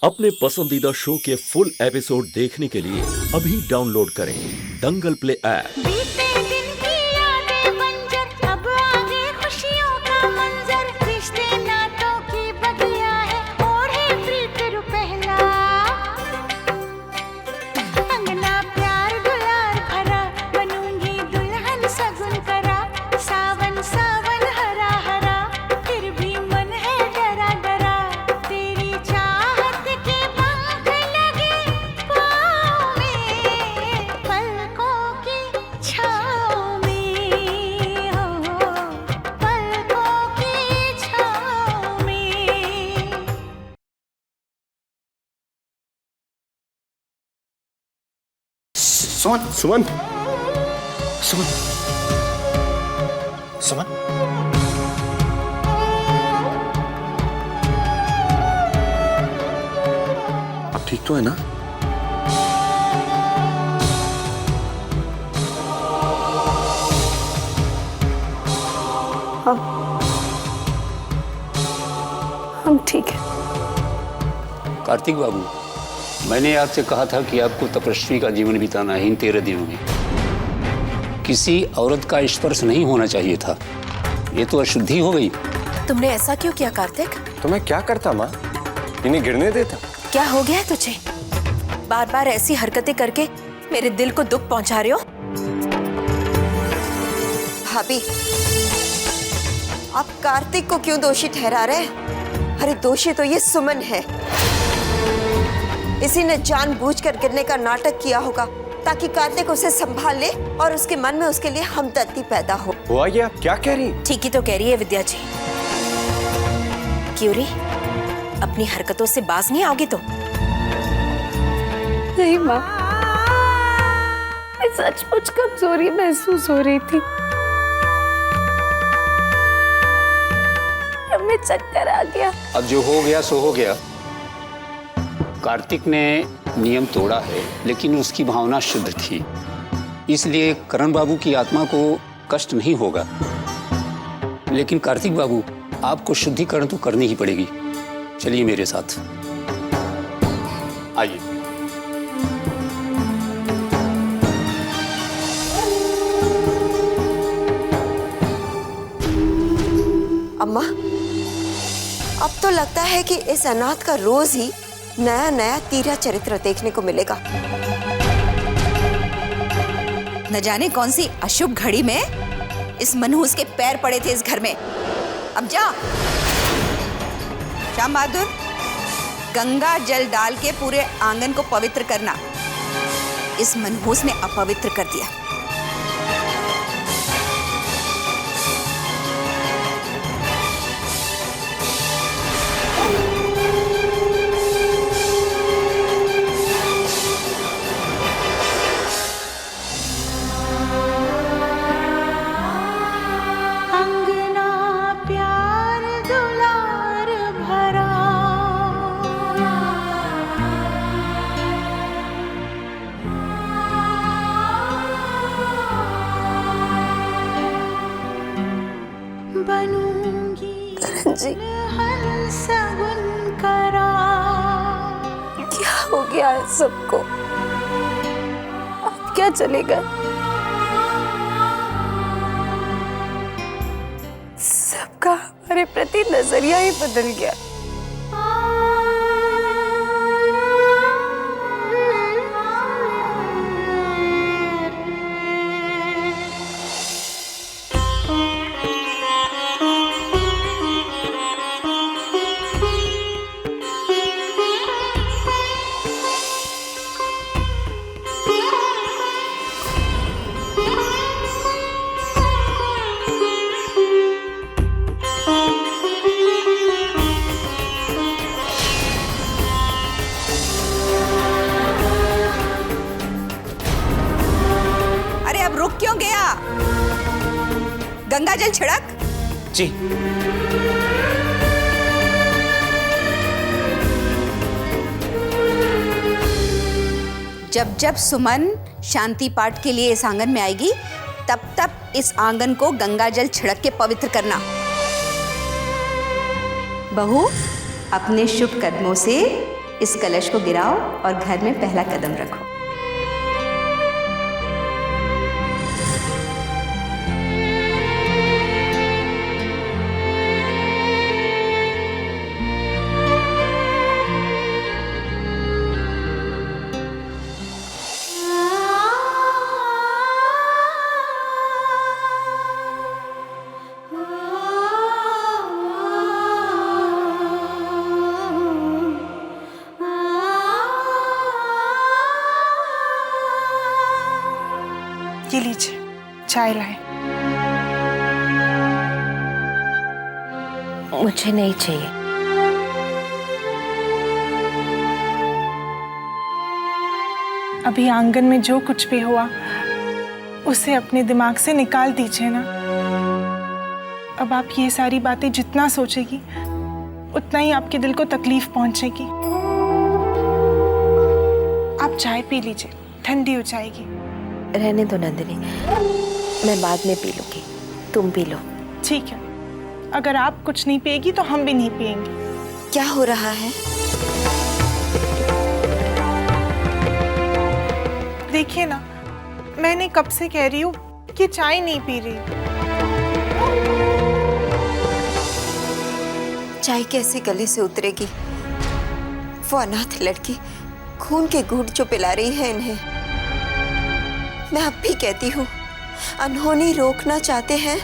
अपने पसंदीदा शो के फुल एपिसोड देखने के लिए अभी डाउनलोड करें दंगल प्ले ऐप। बीते दिन की यादें बंजर, अब आगे खुशियों का मंजर, रिश्ते नातों की बगिया है, ओढ़े प्रीत रुपहला, अंगना प्यार दुलार भरा, बनूंगी दुल्हन सगुन करा, सावन सावन हरा हरा, फिर भी मन है डरा डरा, तेरी चाहत के पंख लगे पाँव में, पलकों की छाँव में, हो पलकों की छाँव में। सुमन सुमन सुमन सुमन आप ठीक तो है ना? हम ठीक है। कार्तिक बाबू, मैंने आपसे कहा था कि आपको तपस्वी का जीवन बिताना है इन 13 दिनों में। किसी औरत का स्पर्श नहीं होना चाहिए था, ये तो अशुद्धि हो गई। तुमने ऐसा क्यों किया कार्तिक? तो मैं क्या करता माँ, इन्हें गिरने देता? क्या हो गया है तुझे? बार बार ऐसी हरकतें करके मेरे दिल को दुख पहुंचा रहे हो। भाभी, आप कार्तिक को क्यों दोषी ठहरा रहे हैं? अरे दोषी तो ये सुमन है। इसी ने जानबूझकर गिरने का नाटक किया होगा ताकि कार्तिक उसे संभाल ले और उसके मन में उसके लिए हमदर्दी पैदा हो। हुआ ये आप क्या कह रही? ठीक ही तो कह रही है विद्या जी। क्यों री, अपनी हरकतों से बाज नहीं आओगी तुम? नहीं माँ, मैं सचमुच कमजोरी महसूस हो रही थी। हमें चक्कर आ गया। अब जो हो गया सो हो गया। कार्तिक ने नियम तोड़ा है, लेकिन उसकी भावना शुद्ध थी, इसलिए करण बाबू की आत्मा को कष्ट नहीं होगा। लेकिन कार्तिक बाबू, आपको शुद्धिकरण तो करनी ही पड़ेगी। चलिए मेरे साथ, आइए। अम्मा, अब तो लगता है कि इस अनाथ का रोज ही नया नया तीरा चरित्र देखने को मिलेगा। न जाने कौन सी अशुभ घड़ी में इस मनहूस के पैर पड़े थे इस घर में। अब जा श्याम बहादुर, गंगा जल डाल के पूरे आंगन को पवित्र करना। इस मनहूस ने अपवित्र कर दिया। अंगना प्यार दुलार भरा, बनूंगी दुल्हन सगुन करा। क्या हो गया है सबको? अब क्या चलेगा? सबका हमारे प्रति नजरिया ही बदल गया। अरे अब रुक क्यों गया? गंगा जल छिड़क। जी। जब जब सुमन शांति पाठ के लिए इस आंगन में आएगी, तब तब इस आंगन को गंगा जल छिड़क के पवित्र करना। बहू, अपने शुभ कदमों से इस कलश को गिराओ और घर में पहला कदम रखो। ये लीजिए, चाय लाए। मुझे नहीं चाहिए। अभी आंगन में जो कुछ भी हुआ उसे अपने दिमाग से निकाल दीजिए ना। अब आप ये सारी बातें जितना सोचेगी उतना ही आपके दिल को तकलीफ पहुंचेगी। आप चाय पी लीजिए, ठंडी हो जाएगी। रहने दो नंदिनी, मैं बाद में पी लूंगी, तुम पी लो। ठीक है, अगर आप कुछ नहीं पिएगी तो हम भी नहीं पिएंगे। क्या हो रहा है? देखिए ना, मैंने कब से कह रही हूँ कि चाय नहीं पी रही। चाय कैसे गले से उतरेगी? वो अनाथ लड़की खून के घूंट जो पिला रही है इन्हें। मैं अब भी कहती हूँ, अनहोनी रोकना चाहते हैं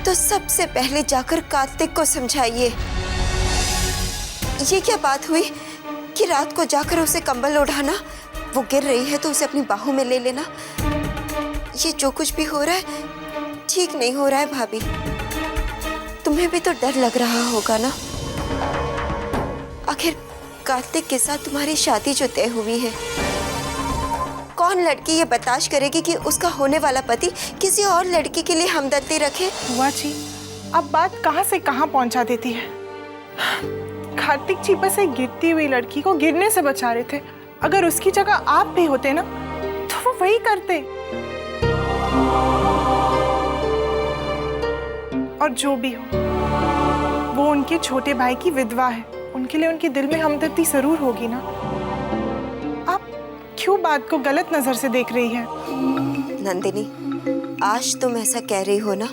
तो सबसे पहले जाकर कार्तिक को समझाइए। ये क्या बात हुई कि रात को जाकर उसे कंबल ओढ़ाना, वो गिर रही है तो उसे अपनी बाहों में ले लेना। ये जो कुछ भी हो रहा है ठीक नहीं हो रहा है भाभी। तुम्हें भी तो डर लग रहा होगा ना। आखिर कार्तिक के साथ तुम्हारी शादी जो तय हुई है, कौन लड़की ये बर्दाश्त करेगी कि उसका होने वाला पति किसी और लड़की के लिए हमदर्दी रखे? बुआ जी, अब बात कहाँ से कहाँ पहुँचा देती है। कार्तिक जी बस एक गिरती हुई लड़की को गिरने से बचा रहे थे। अगर उसकी जगह आप भी होते ना तो वो वही करते। और जो भी हो, वो उनके छोटे भाई की विधवा है, उनके लिए उनके दिल में हमदर्दी जरूर होगी ना। आप क्यों बात को गलत नजर से देख रही है? नंदिनी, आज तुम ऐसा कह रही हो ना,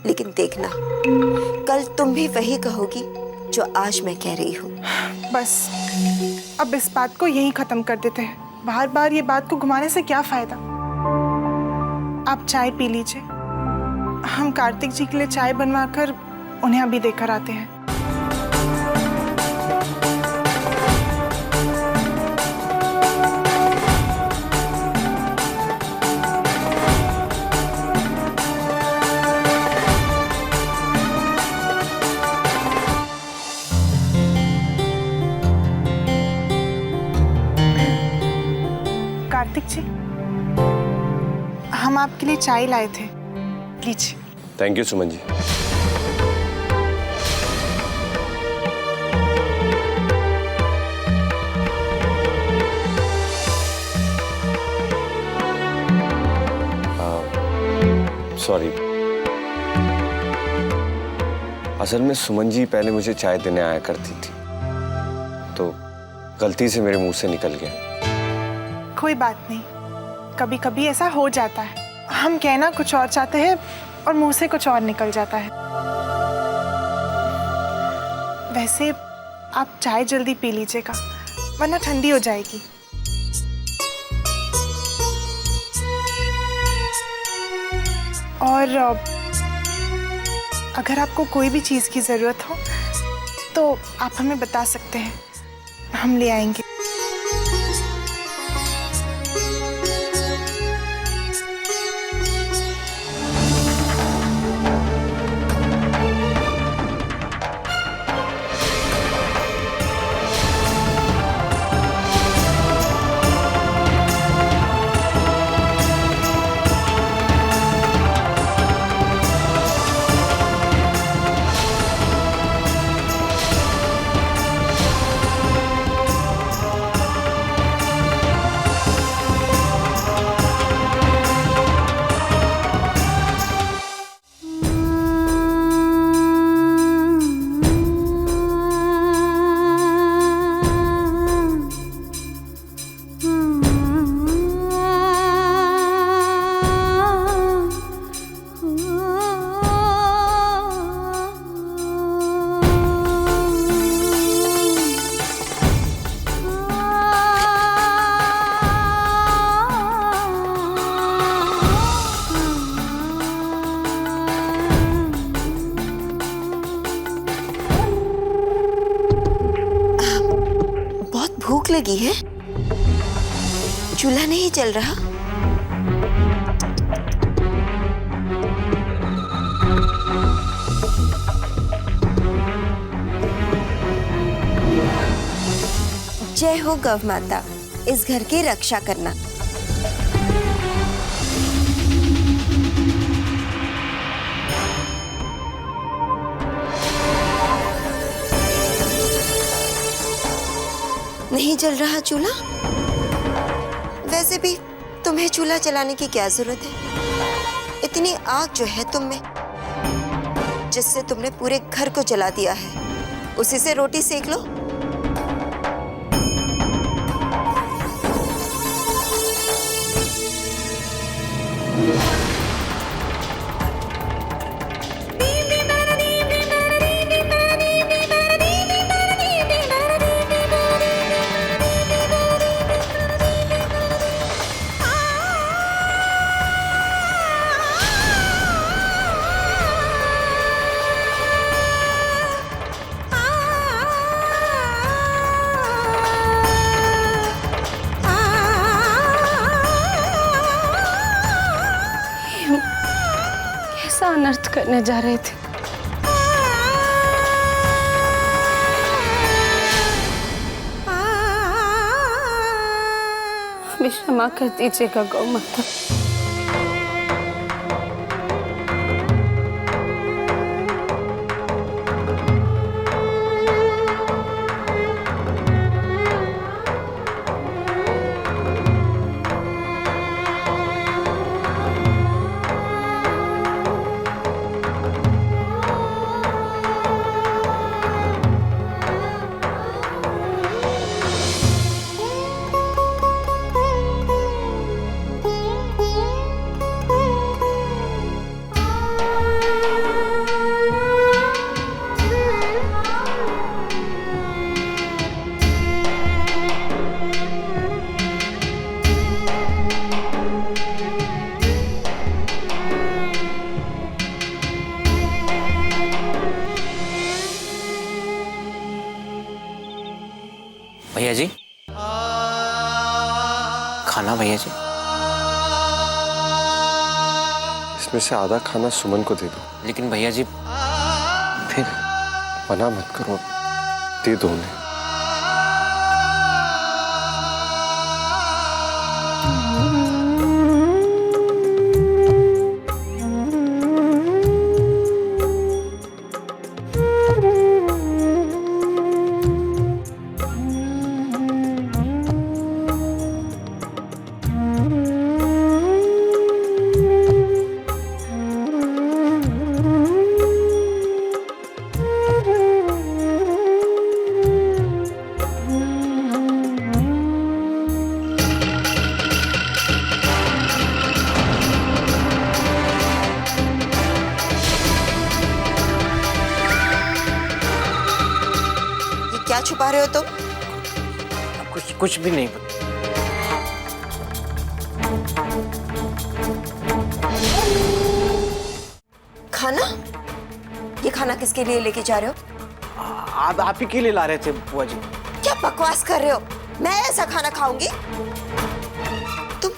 लेकिन देखना कल तुम भी वही कहोगी जो आज मैं कह रही हूँ। बस अब इस बात को यही खत्म कर देते हैं। बार बार ये बात को घुमाने से क्या फायदा। आप चाय पी लीजिए, हम कार्तिक जी के लिए चाय बनवाकर उन्हें अभी देकर आते हैं। कार्तिक जी, हम आपके लिए चाय लाए थे, लीजिए। Thank you Suman ji. Sorry, असल में सुमन जी पहले मुझे चाय देने आया करती थी, तो गलती से मेरे मुंह से निकल गया। कोई बात नहीं, कभी कभी ऐसा हो जाता है। हम कहना कुछ और चाहते हैं और मुंह से कुछ और निकल जाता है। वैसे आप चाय जल्दी पी लीजिएगा, वरना ठंडी हो जाएगी। और अगर आपको कोई भी चीज़ की ज़रूरत हो तो आप हमें बता सकते हैं, हम ले आएंगे। भूख लगी है? चूल्हा नहीं जल रहा? जय हो गौ माता, इस घर की रक्षा करना। नहीं जल रहा चूल्हा? वैसे भी तुम्हें चूल्हा जलाने की क्या जरूरत है? इतनी आग जो है तुम में, जिससे तुमने पूरे घर को जला दिया है, उसी से रोटी सेक लो। कैसा अनर्थ करने जा रहे थे। हमें क्षमा कर दीजिएगा गौ माता। भैया जी, खाना भैया जी। इसमें से आधा खाना सुमन को दे दो। लेकिन भैया जी फिर मना मत करो, दे दो उन्हें। क्या छुपा रहे हो तुम? कुछ भी नहीं। खाना? ये खाना किसके लिए लेके जा रहे हो? आप ही के लिए ला रहे थे बुआ जी। क्या बकवास कर रहे हो? मैं ऐसा खाना खाऊंगी? तुम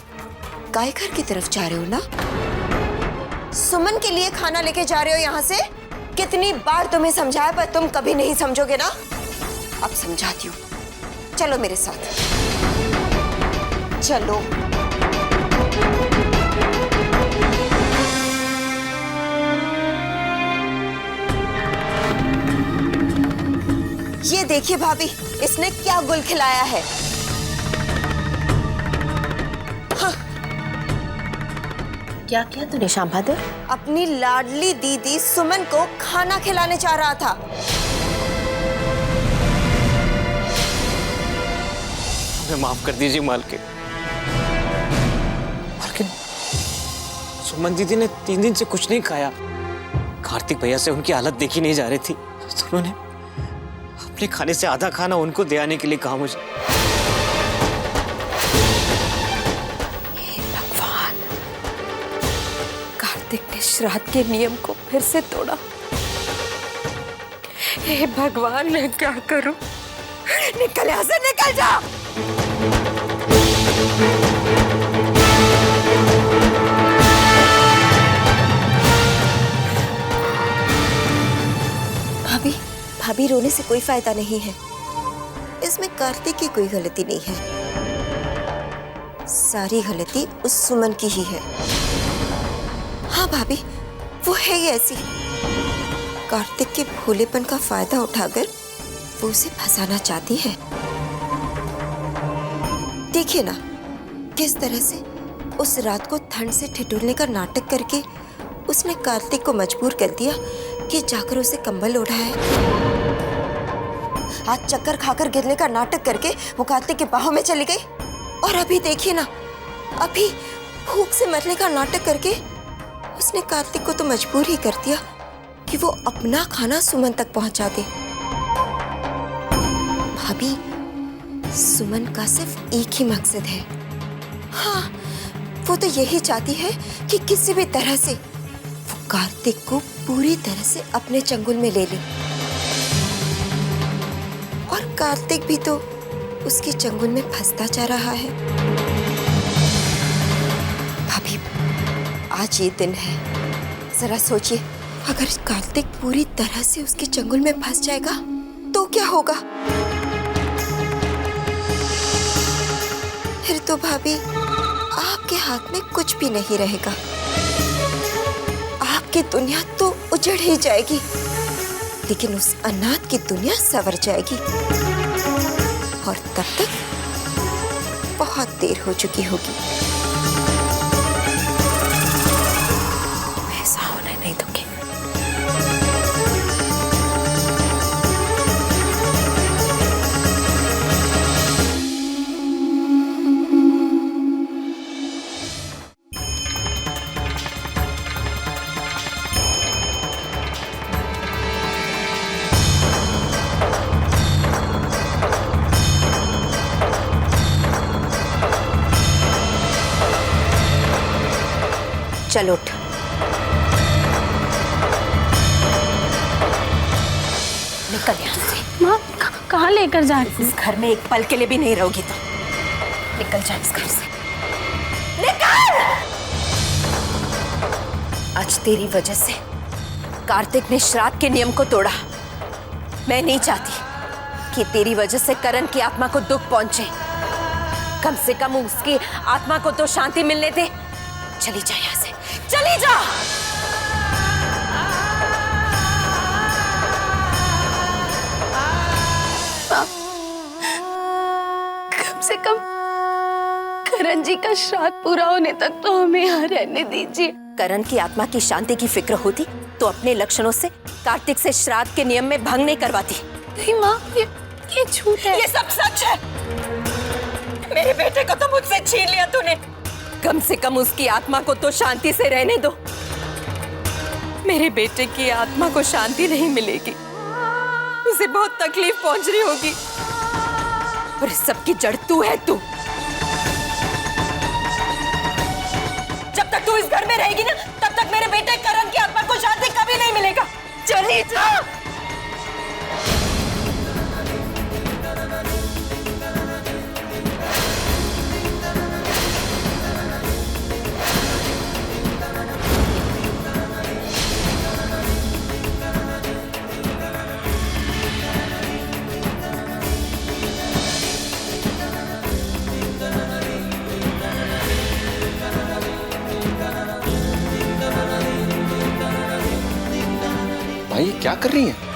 गाय घर की तरफ जा रहे हो ना? सुमन के लिए खाना लेके जा रहे हो यहाँ से? कितनी बार तुम्हें समझाया पर तुम कभी नहीं समझोगे ना? अब समझाती हूँ, चलो मेरे साथ। चलो। ये देखिए भाभी, इसने क्या गुल खिलाया है। हाँ। क्या किया तूने श्याम बहादुर? अपनी लाडली दीदी सुमन को खाना खिलाने जा रहा था। माफ कर दीजिए मालकिन। सुमन दीदी ने 3 दिन से कुछ नहीं खाया। कार्तिक भैया से उनकी हालत देखी नहीं जा रही थी, तो उन्होंने अपने खाने से आधा खाना उनको दे आने के लिए कहा मुझे। हे भगवान, कार्तिक ने श्राद्ध के नियम को फिर से तोड़ा। हे भगवान, मैं क्या करूं? निकल यहाँ से, निकल जा। भाभी, भाभी रोने से कोई फायदा नहीं है। इसमें कार्तिक की कोई गलती नहीं है, सारी गलती उस सुमन की ही है। हाँ भाभी, वो है ही ऐसी। कार्तिक के भोलेपन का फायदा उठाकर वो उसे फंसाना चाहती है। देखिए ना किस तरह से उस रात को ठंड से ठिठुरने का नाटक करके उसने कार्तिक को मजबूर कर दिया कि जाकर उसे कंबल ओढ़ाए। आज चक्कर खाकर गिरने का नाटक करके वो कार्तिक के बाहों में चली गई, और अभी देखिए ना, अभी भूख से मरने का नाटक करके उसने कार्तिक को तो मजबूर ही कर दिया कि वो अपना खाना सुमन तक पहुंचा दे। भाभी, सुमन का सिर्फ एक ही मकसद है। हाँ, वो तो यही चाहती है कि किसी भी तरह से वो कार्तिक को पूरी तरह से अपने चंगुल में ले ले, और कार्तिक भी तो उसके चंगुल में फंसता जा रहा है। भाभी, आज ये दिन है, जरा सोचिए, अगर कार्तिक पूरी तरह से उसके चंगुल में फंस जाएगा तो क्या होगा? फिर तो भाभी आपके हाथ में कुछ भी नहीं रहेगा, आपकी दुनिया तो उजड़ ही जाएगी, लेकिन उस अनाथ की दुनिया संवर जाएगी, और तब तक बहुत देर हो चुकी होगी। ऐसा होने नहीं दूंगी। चल उठ। निकल यहाँ से। माँ कहाँ लेकर जा रही? इस घर में एक पल के लिए भी नहीं रहोगी तो निकल जा इस घर से। निकल! आज तेरी वजह से कार्तिक ने श्राद्ध के नियम को तोड़ा। मैं नहीं चाहती कि तेरी वजह से करण की आत्मा को दुख पहुंचे। कम से कम उसकी आत्मा को तो शांति मिलने दे। चली जा यहाँ से, चली जा। कम से कम करण जी का श्राद्ध पूरा होने तक तो हमें यहाँ रहने दीजिए। करण की आत्मा की शांति की फिक्र होती तो अपने लक्षणों से कार्तिक से श्राद्ध के नियम में भंग नहीं करवाती। नहीं माँ, ये झूठ है। ये सब सच है। मेरे बेटे को तो मुझसे छीन लिया तूने। कम से कम उसकी आत्मा को तो शांति से रहने दो। मेरे बेटे की आत्मा को शांति नहीं मिलेगी, उसे बहुत तकलीफ पहुंच रही होगी, और इस सब की जड़ तू है। तू जब तक तू इस घर में रहेगी ना, तब तक मेरे बेटे करण की आत्मा को शांति कभी नहीं मिलेगा। चली जा। भाई, ये क्या कर रही है?